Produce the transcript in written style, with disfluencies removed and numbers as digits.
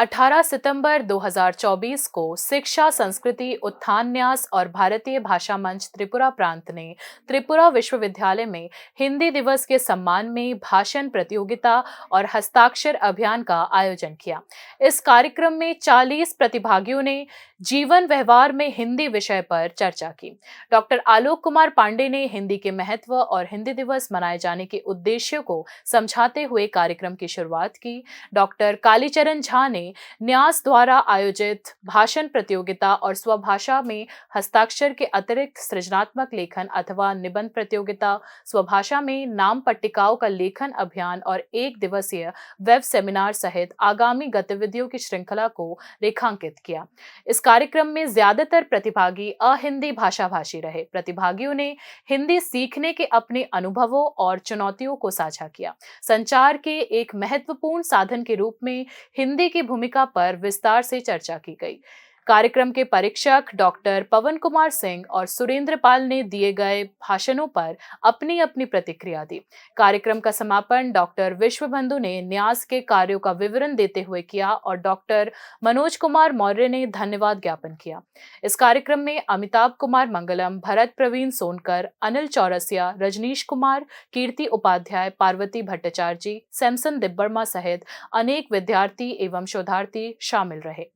18 सितंबर 2024 को शिक्षा, संस्कृति, उत्थान न्यास और भारतीय भाषा मंच त्रिपुरा प्रांत ने त्रिपुरा विश्वविद्यालय में हिंदी दिवस के सम्मान में भाषण प्रतियोगिता और हस्ताक्षर अभियान का आयोजन किया। इस कार्यक्रम में 40 प्रतिभागियों ने जीवन व्यवहार में हिंदी विषय पर चर्चा की। डॉक्टर आलोक कुमार पांडे ने हिंदी के महत्व और हिंदी दिवस मनाए जाने के उद्देश्य को समझाते हुए कार्यक्रम की शुरुआत की। डॉक्टर कालीचरण झा ने न्यास द्वारा आयोजित भाषण प्रतियोगिता और स्वभाषा में हस्ताक्षर के अतिरिक्त सृजनात्मक लेखन अथवा निबंध प्रतियोगिता, स्वभाषा में नाम पट्टिकाओं का लेखन अभियान और एक दिवसीय वेब सेमिनार सहित आगामी गतिविधियों की श्रृंखला को रेखांकित किया। इस कार्यक्रम में ज्यादातर प्रतिभागी अहिंदी भाषाभाषी रहे। प्रतिभागियों ने हिंदी सीखने के अपने अनुभवों और चुनौतियों को साझा किया। संचार के एक महत्वपूर्ण साधन के रूप में हिंदी की भूमिका पर विस्तार से चर्चा की गई। कार्यक्रम के परीक्षक डॉक्टर पवन कुमार सिंह और सुरेंद्र पाल ने दिए गए भाषणों पर अपनी अपनी प्रतिक्रिया दी। कार्यक्रम का समापन डॉक्टर विश्वबंधु ने न्यास के कार्यों का विवरण देते हुए किया और डॉक्टर मनोज कुमार मौर्य ने धन्यवाद ज्ञापन किया। इस कार्यक्रम में अमिताभ कुमार मंगलम, भरत प्रवीण सोनकर, अनिल चौरसिया, रजनीश कुमार, कीर्ति उपाध्याय, पार्वती भट्टाचार्य, सैमसन दिब्बर्मा सहित अनेक विद्यार्थी एवं शोधार्थी शामिल रहे।